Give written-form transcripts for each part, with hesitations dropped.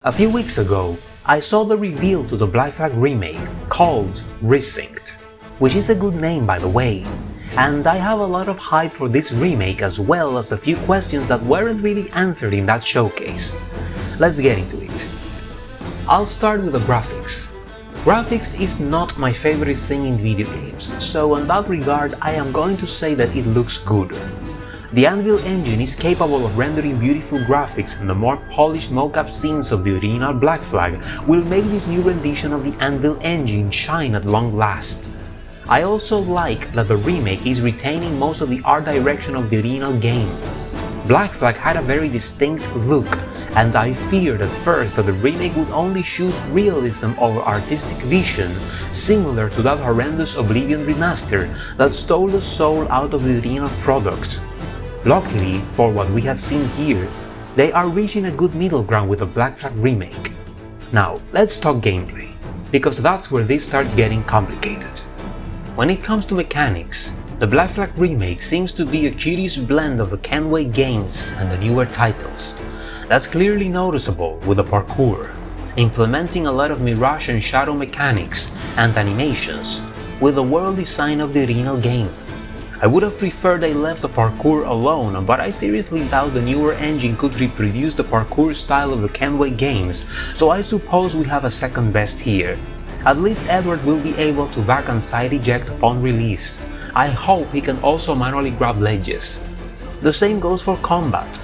A few weeks ago, I saw the reveal to the Black Flag remake called Resynced, which is a good name by the way, and I have a lot of hype for this remake as well as a few questions that weren't really answered in that showcase. Let's get into it. I'll start with the graphics. Graphics is not my favorite thing in video games, so in that regard I am going to say that it looks good. The Anvil engine is capable of rendering beautiful graphics, and the more polished mocap scenes of the original Black Flag will make this new rendition of the Anvil engine shine at long last. I also like that the remake is retaining most of the art direction of the original game. Black Flag had a very distinct look, and I feared at first that the remake would only choose realism over artistic vision, similar to that horrendous Oblivion remaster that stole the soul out of the original product. Luckily, for what we have seen here, they are reaching a good middle ground with the Black Flag remake. Now, let's talk gameplay, because that's where this starts getting complicated. When it comes to mechanics, the Black Flag remake seems to be a curious blend of the Kenway games and the newer titles. That's clearly noticeable with the parkour, implementing a lot of Mirage and Shadow mechanics and animations with the world design of the original game. I would have preferred they left the parkour alone, but I seriously doubt the newer engine could reproduce the parkour style of the Kenway games, so I suppose we have a second best here. At least Edward will be able to back and side eject upon release. I hope he can also manually grab ledges. The same goes for combat.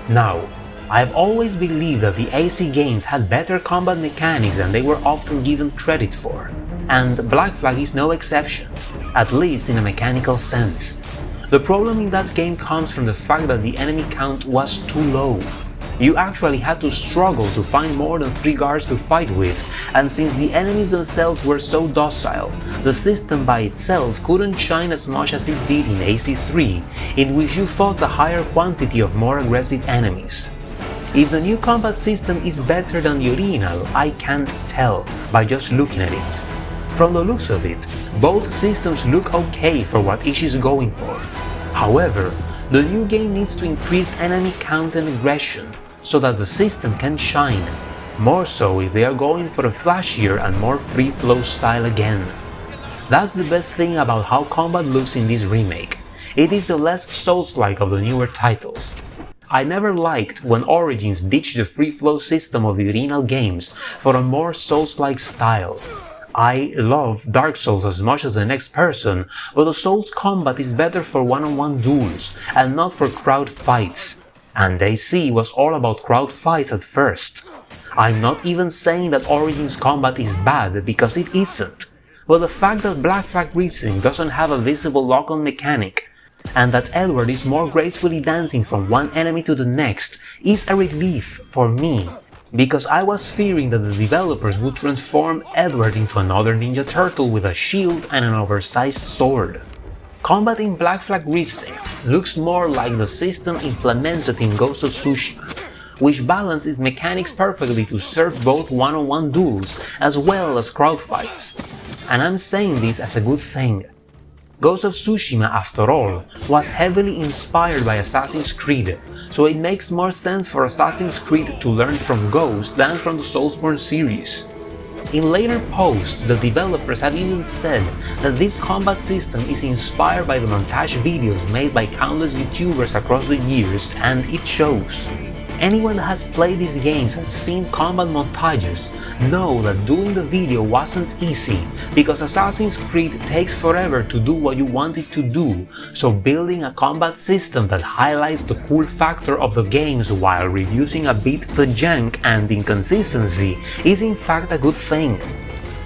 Now, I've always believed that the AC games had better combat mechanics than they were often given credit for, and Black Flag is no exception, at least in a mechanical sense. The problem in that game comes from the fact that the enemy count was too low. You actually had to struggle to find more than 3 guards to fight with, and since the enemies themselves were so docile, the system by itself couldn't shine as much as it did in AC3, in which you fought a higher quantity of more aggressive enemies. If the new combat system is better than the original, I can't tell by just looking at it. From the looks of it, both systems look okay for what each is going for. However, the new game needs to increase enemy count and aggression so that the system can shine, more so if they are going for a flashier and more free-flow style again. That's the best thing about how combat looks in this remake. It is the less Souls-like of the newer titles. I never liked when Origins ditched the free-flow system of the original games for a more Souls-like style. I love Dark Souls as much as the next person, but the Souls combat is better for one-on-one duels and not for crowd fights. And AC was all about crowd fights at first. I'm not even saying that Origins combat is bad, because it isn't, but the fact that Black Flag Resynced doesn't have a visible lock-on mechanic, and that Edward is more gracefully dancing from one enemy to the next is a relief for me, because I was fearing that the developers would transform Edward into another Ninja Turtle with a shield and an oversized sword. Combat in Black Flag Resynced looks more like the system implemented in Ghost of Tsushima, which balances mechanics perfectly to serve both one-on-one duels as well as crowd fights. And I'm saying this as a good thing. Ghost of Tsushima, after all, was heavily inspired by Assassin's Creed, so it makes more sense for Assassin's Creed to learn from Ghost than from the Soulsborne series. In later posts, the developers have even said that this combat system is inspired by the montage videos made by countless YouTubers across the years, and it shows. Anyone that has played these games and seen combat montages know that doing the video wasn't easy, because Assassin's Creed takes forever to do what you want it to do, so building a combat system that highlights the cool factor of the games while reducing a bit the jank and inconsistency is in fact a good thing.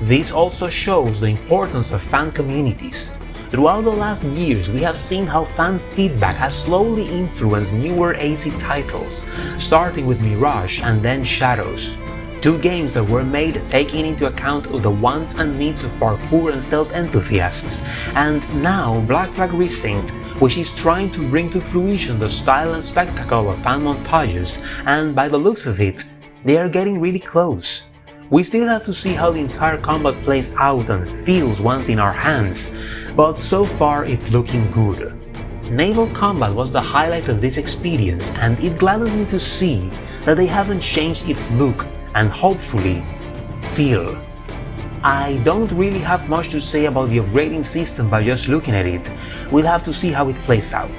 This also shows the importance of fan communities. Throughout the last years, we have seen how fan feedback has slowly influenced newer AC titles, starting with Mirage and then Shadows. 2 games that were made taking into account the wants and needs of parkour and stealth enthusiasts, and now Black Flag Resynced, which is trying to bring to fruition the style and spectacle of fan montages, and by the looks of it, they are getting really close. We still have to see how the entire combat plays out and feels once in our hands, but so far it's looking good. Naval Combat was the highlight of this experience, and it gladdens me to see that they haven't changed its look and hopefully feel. I don't really have much to say about the upgrading system by just looking at it. We'll have to see how it plays out.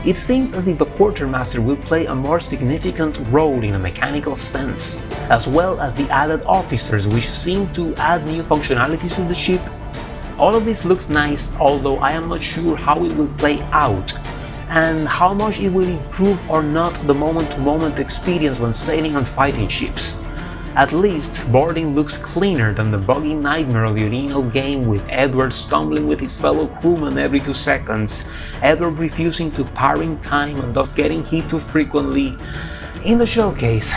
It seems as if the quartermaster will play a more significant role in a mechanical sense, as well as the added officers, which seem to add new functionalities to the ship. All of this looks nice, although I am not sure how it will play out and how much it will improve or not the moment-to-moment experience when sailing and fighting ships. At least, boarding looks cleaner than the buggy nightmare of the original game, with Edward stumbling with his fellow crewmen every 2 seconds, Edward refusing to par in time and thus getting hit too frequently. In the showcase,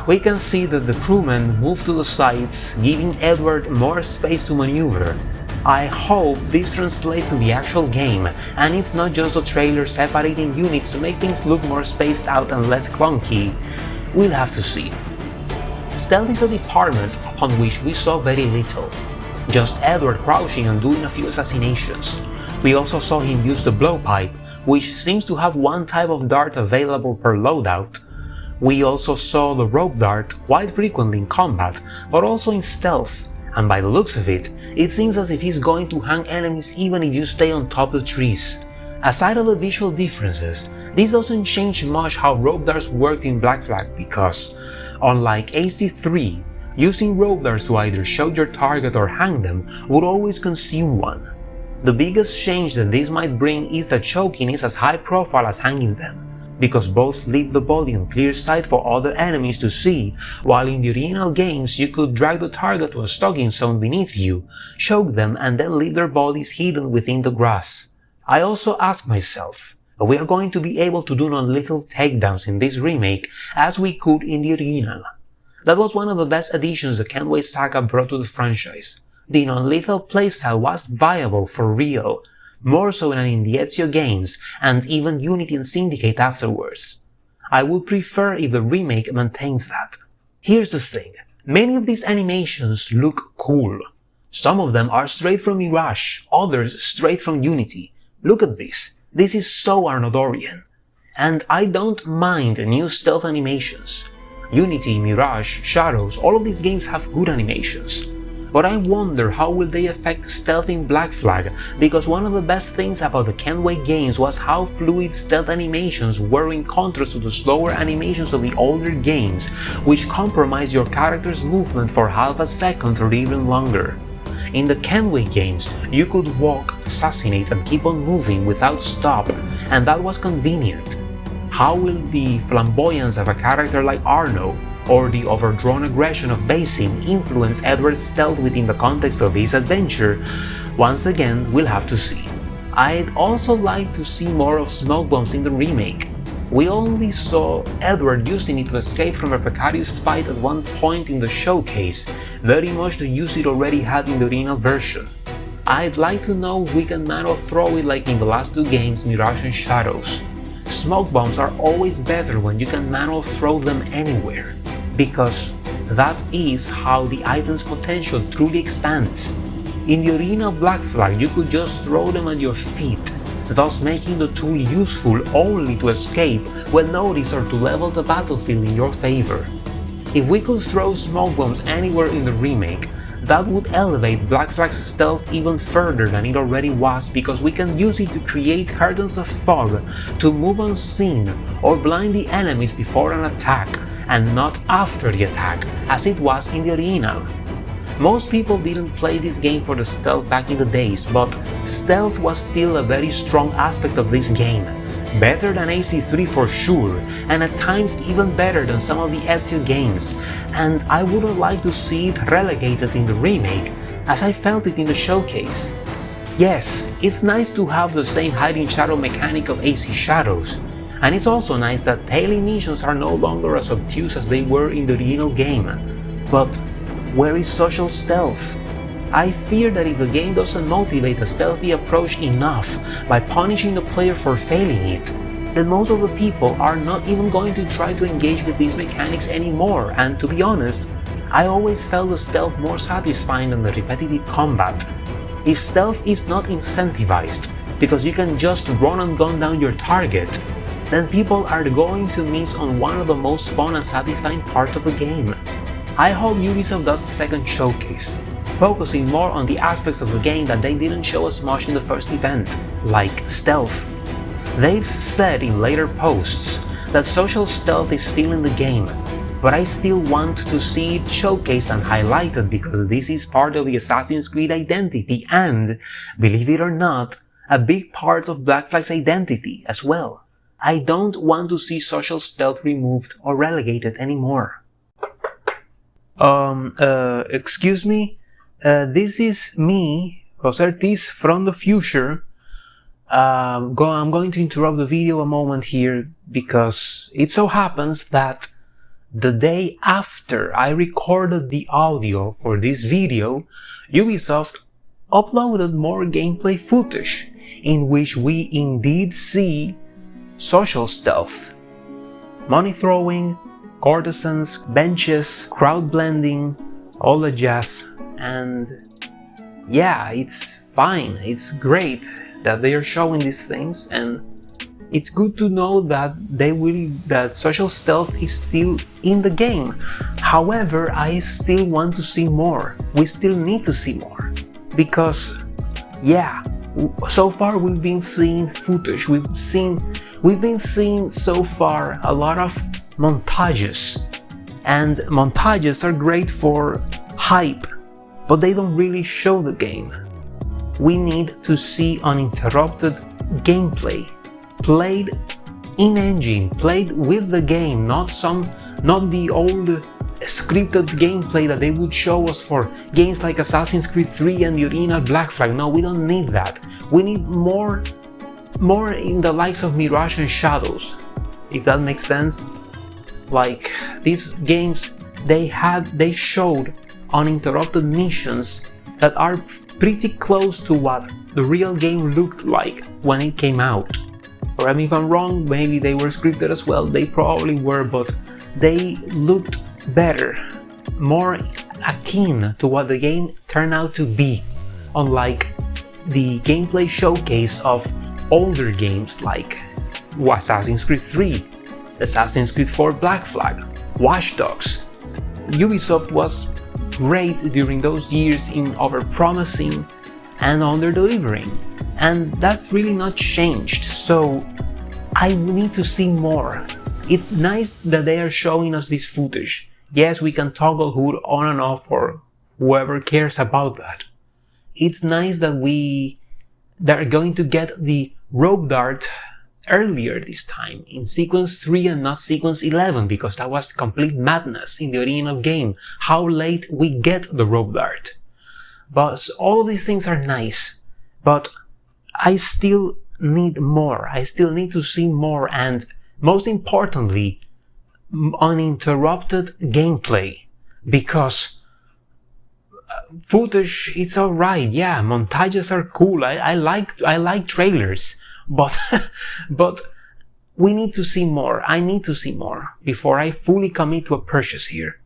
we can see that the crewmen move to the sides, giving Edward more space to maneuver. I hope this translates to the actual game, and it's not just a trailer separating units to make things look more spaced out and less clunky. We'll have to see. Stealth is a department upon which we saw very little, just Edward crouching and doing a few assassinations. We also saw him use the blowpipe, which seems to have one type of dart available per loadout. We also saw the rope dart quite frequently in combat, but also in stealth, and by the looks of it, it seems as if he's going to hang enemies even if you stay on top of the trees. Aside of the visual differences, this doesn't change much how rope darts worked in Black Flag because, unlike AC3, using rope darts to either shoot your target or hang them would always consume one. The biggest change that this might bring is that choking is as high profile as hanging them, because both leave the body on clear sight for other enemies to see, while in the original games you could drag the target to a stalking zone beneath you, choke them and then leave their bodies hidden within the grass. I also ask myself, are we going to be able to do non-lethal takedowns in this remake as we could in the original? That was one of the best additions the Kenway Saga brought to the franchise. The non-lethal playstyle was viable for real, more so than in the Ezio games and even Unity and Syndicate afterwards. I would prefer if the remake maintains that. Here's the thing, many of these animations look cool. Some of them are straight from Mirage, others straight from Unity. Look at this. This is so Arnodorian. And I don't mind new stealth animations. Unity, Mirage, Shadows, all of these games have good animations. But I wonder how will they affect stealth in Black Flag, because one of the best things about the Kenway games was how fluid stealth animations were in contrast to the slower animations of the older games, which compromise your character's movement for half a second or even longer. In the Kenway games, you could walk, assassinate and keep on moving without stop, and that was convenient. How will the flamboyance of a character like Arno, or the overdrawn aggression of Basim influence Edward's stealth within the context of his adventure? Once again, we'll have to see. I'd also like to see more of smoke bombs in the remake. We only saw Edward using it to escape from a precarious fight at one point in the showcase, very much the use it already had in the original version. I'd like to know if we can manual throw it like in the last 2 games, Mirage and Shadows. Smoke bombs are always better when you can manual throw them anywhere, because that is how the item's potential truly expands. In the original Black Flag, you could just throw them at your feet, thus making the tool useful only to escape when noticed or to level the battlefield in your favor. If we could throw smoke bombs anywhere in the remake, that would elevate Black Flag's stealth even further than it already was, because we can use it to create curtains of fog to move unseen or blind the enemies before an attack and not after the attack, as it was in the original. Most people didn't play this game for the stealth back in the days, but stealth was still a very strong aspect of this game. Better than AC3 for sure, and at times even better than some of the Ezio games, and I wouldn't like to see it relegated in the remake, as I felt it in the showcase. Yes, it's nice to have the same hiding shadow mechanic of AC Shadows, and it's also nice that daily missions are no longer as obtuse as they were in the original game, but where is social stealth? I fear that if the game doesn't motivate a stealthy approach enough by punishing the player for failing it, then most of the people are not even going to try to engage with these mechanics anymore, and to be honest, I always felt the stealth more satisfying than the repetitive combat. If stealth is not incentivized, because you can just run and gun down your target, then people are going to miss on one of the most fun and satisfying parts of the game. I hope Ubisoft does a second showcase, focusing more on the aspects of the game that they didn't show as much in the first event, like stealth. They've said in later posts that social stealth is still in the game, but I still want to see it showcased and highlighted because this is part of the Assassin's Creed identity and, believe it or not, a big part of Black Flag's identity as well. I don't want to see social stealth removed or relegated anymore. Excuse me? This is me, Jose Ortiz from the future. I'm going to interrupt the video a moment here because it so happens that the day after I recorded the audio for this video, Ubisoft uploaded more gameplay footage in which we indeed see social stealth, money throwing, courtesans, benches, crowd blending, all the jazz, and yeah, it's fine, it's great that they are showing these things, and it's good to know that that social stealth is still in the game. However, I still want to see more. We still need to see more because, yeah, so far we've been seeing footage. We've been seeing so far a lot of montages, and montages are great for hype, but they don't really show the game. We need to see uninterrupted gameplay, played in-engine, played with the game, not the old scripted gameplay that they would show us for games like Assassin's Creed 3 and the original Black Flag. No, we don't need that. We need more in the likes of Mirage and Shadows, if that makes sense. Like, these games, they showed uninterrupted missions that are pretty close to what the real game looked like when it came out. Or if I'm wrong, maybe they were scripted as well, they probably were, but they looked better, more akin to what the game turned out to be, unlike the gameplay showcase of older games like Assassin's Creed 3, Assassin's Creed 4 Black Flag, Watch Dogs. Ubisoft was great during those years in over-promising and under-delivering, and that's really not changed, so I need to see more. It's nice that they are showing us this footage. Yes, we can toggle HUD on and off for whoever cares about that. It's nice that they're going to get the rope dart earlier this time, in sequence 3 and not sequence 11, because that was complete madness in the original game, how late we get the rope dart. But all of these things are nice, but I still need more. I still need to see more, and most importantly, uninterrupted gameplay, because footage is alright, yeah, montages are cool, I like trailers, but we need to see more. I need to see more before I fully commit to a purchase here.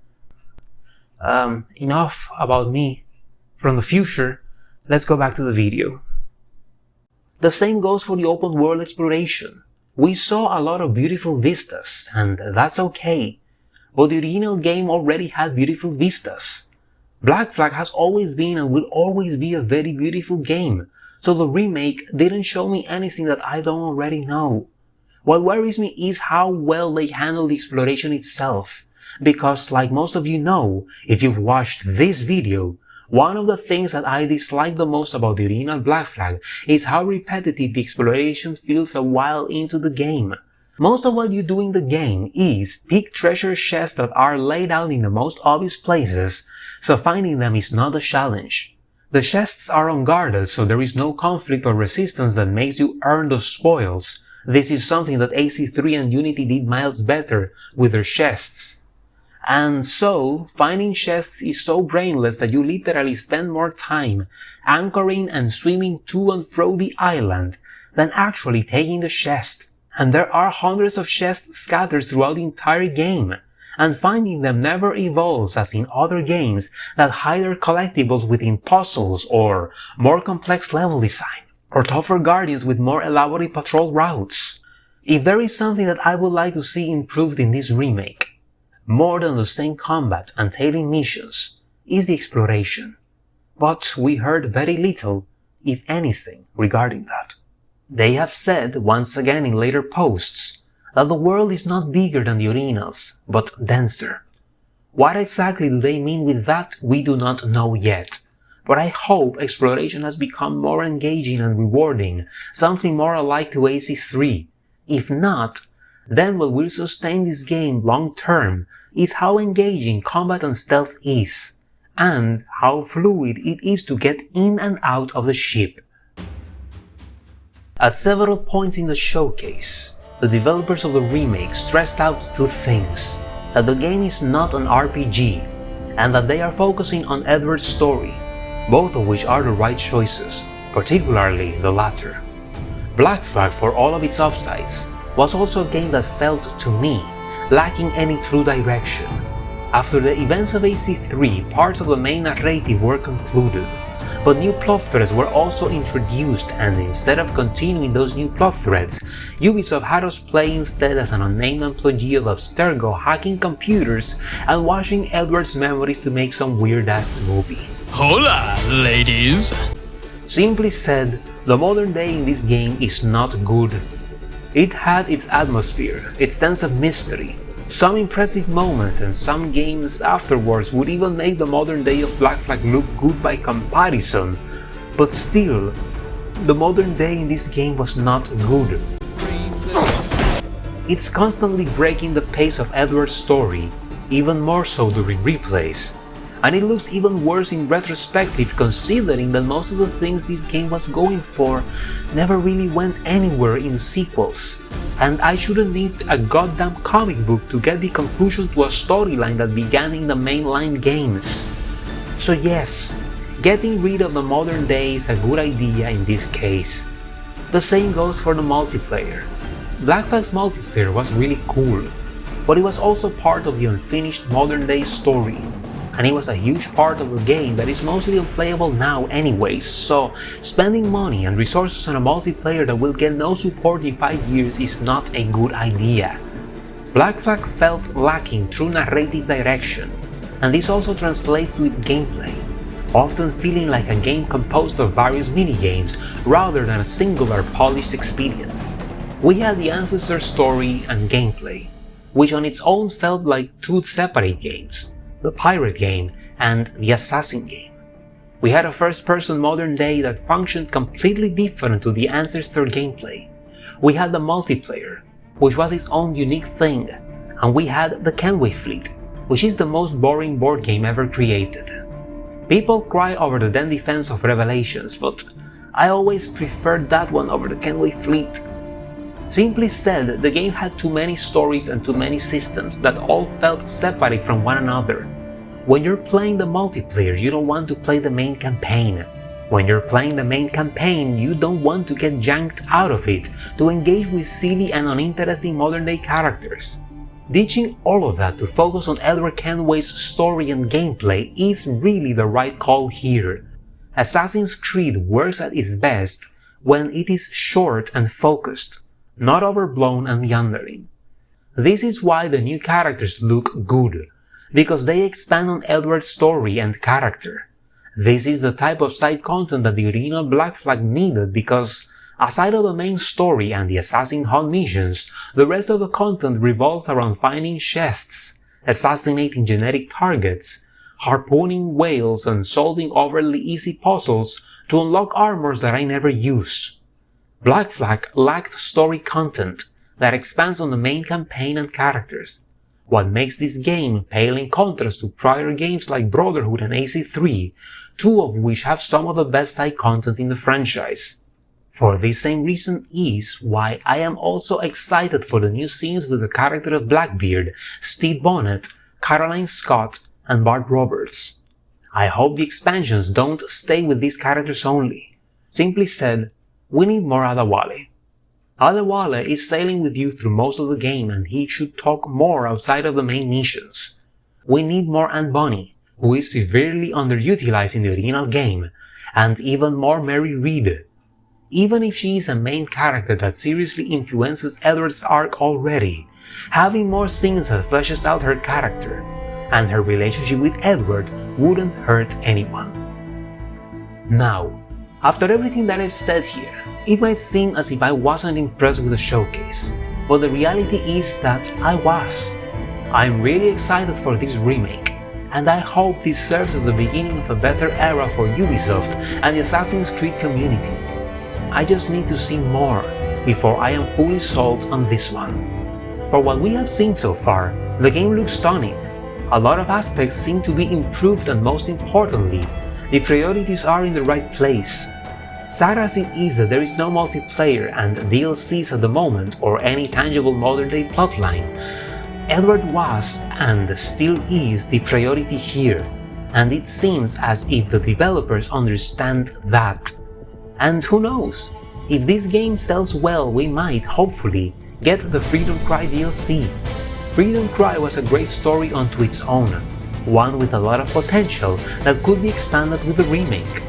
Enough about me from the future, let's go back to the video. The same goes for the open world exploration. We saw a lot of beautiful vistas, and that's okay, but the original game already had beautiful vistas. Black Flag has always been and will always be a very beautiful game, so the remake didn't show me anything that I don't already know. What worries me is how well they handle the exploration itself, because like most of you know, if you've watched this video, one of the things that I dislike the most about the original Black Flag is how repetitive the exploration feels a while into the game. Most of what you do in the game is pick treasure chests that are laid out in the most obvious places, so finding them is not a challenge. The chests are unguarded, so there is no conflict or resistance that makes you earn the spoils. This is something that AC3 and Unity did miles better with their chests. And so, finding chests is so brainless that you literally spend more time anchoring and swimming to and fro the island than actually taking the chest. And there are hundreds of chests scattered throughout the entire game, and finding them never evolves as in other games that hide their collectibles within puzzles or more complex level design, or tougher guardians with more elaborate patrol routes. If there is something that I would like to see improved in this remake, more than the same combat and tailing missions, is the exploration. But we heard very little, if anything, regarding that. They have said, once again in later posts, that the world is not bigger than the arenas, but denser. What exactly do they mean with that, we do not know yet, but I hope exploration has become more engaging and rewarding, something more alike to AC3. If not, then what will sustain this game long term is how engaging combat and stealth is, and how fluid it is to get in and out of the ship. At several points in the showcase, the developers of the remake stressed out two things: that the game is not an RPG, and that they are focusing on Edward's story, both of which are the right choices, particularly the latter. Black Flag, for all of its upsides, was also a game that felt, to me, lacking any true direction. After the events of AC3, parts of the main narrative were concluded, but new plot threads were also introduced, and instead of continuing those new plot threads, Ubisoft had us play instead as an unnamed employee of Abstergo hacking computers and washing Edward's memories to make some weird-ass movie. Hola, ladies! Simply said, the modern day in this game is not good. It had its atmosphere, its sense of mystery, some impressive moments, and some games afterwards would even make the modern day of Black Flag look good by comparison, but still, the modern day in this game was not good. It's constantly breaking the pace of Edward's story, even more so during replays, and it looks even worse in retrospective considering that most of the things this game was going for never really went anywhere in the sequels. And I shouldn't need a goddamn comic book to get the conclusion to a storyline that began in the mainline games. So yes, getting rid of the modern day is a good idea in this case. The same goes for the multiplayer. Black Flag's multiplayer was really cool, but it was also part of the unfinished modern day story, and it was a huge part of the game that is mostly unplayable now anyways, so spending money and resources on a multiplayer that will get no support in 5 years is not a good idea. Black Flag felt lacking true narrative direction, and this also translates to its gameplay, often feeling like a game composed of various minigames rather than a singular polished experience. We had the Ancestor story and gameplay, which on its own felt like two separate games: the pirate game and the assassin game. We had a first-person modern day that functioned completely different to the Ancestor gameplay. We had the multiplayer, which was its own unique thing, and we had the Kenway fleet, which is the most boring board game ever created. People cry over the Den Defense of Revelations, but I always preferred that one over the Kenway fleet. Simply said, the game had too many stories and too many systems that all felt separate from one another. When you're playing the multiplayer, you don't want to play the main campaign. When you're playing the main campaign, you don't want to get janked out of it to engage with silly and uninteresting modern day characters. Ditching all of that to focus on Edward Kenway's story and gameplay is really the right call here. Assassin's Creed works at its best when it is short and focused, not overblown and meandering. This is why the new characters look good, because they expand on Edward's story and character. This is the type of side content that the original Black Flag needed because, aside of the main story and the assassin hunt missions, the rest of the content revolves around finding chests, assassinating genetic targets, harpooning whales, and solving overly easy puzzles to unlock armors that I never used. Black Flag lacked story content that expands on the main campaign and characters, what makes this game pale in contrast to prior games like Brotherhood and AC3, two of which have some of the best side content in the franchise. For this same reason is why I am also excited for the new scenes with the character of Blackbeard, Steve Bonnet, Caroline Scott, and Bart Roberts. I hope the expansions don't stay with these characters only. Simply said, we need more Adewale. Adewale is sailing with you through most of the game and he should talk more outside of the main missions. We need more Aunt Bonnie, who is severely underutilized in the original game, and even more Mary Reed. Even if she is a main character that seriously influences Edward's arc already, Having more scenes that fleshes out her character, and her relationship with Edward wouldn't hurt anyone. Now, after everything that I've said here, it might seem as if I wasn't impressed with the showcase, but the reality is that I was. I'm really excited for this remake, and I hope this serves as the beginning of a better era for Ubisoft and the Assassin's Creed community. I just need to see more before I am fully sold on this one. For what we have seen so far, the game looks stunning. A lot of aspects seem to be improved, and most importantly, the priorities are in the right place. Sad as it is that there is no multiplayer and DLCs at the moment or any tangible modern-day plotline, Edward was, and still is, the priority here, and it seems as if the developers understand that. And who knows, if this game sells well, we might, hopefully, get the Freedom Cry DLC. Freedom Cry was a great story unto its own, one with a lot of potential that could be expanded with the remake.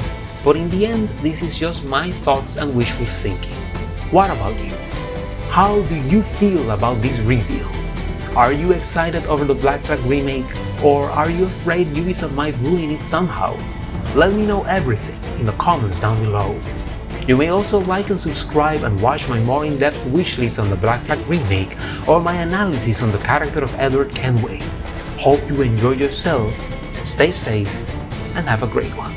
But in the end, this is just my thoughts and wishful thinking. What about you? How do you feel about this reveal? Are you excited over the Black Flag remake, or are you afraid Ubisoft might ruin it somehow? Let me know everything in the comments down below. You may also like and subscribe and watch my more in-depth wishlist on the Black Flag remake or my analysis on the character of Edward Kenway. Hope you enjoy yourself, stay safe, and have a great one.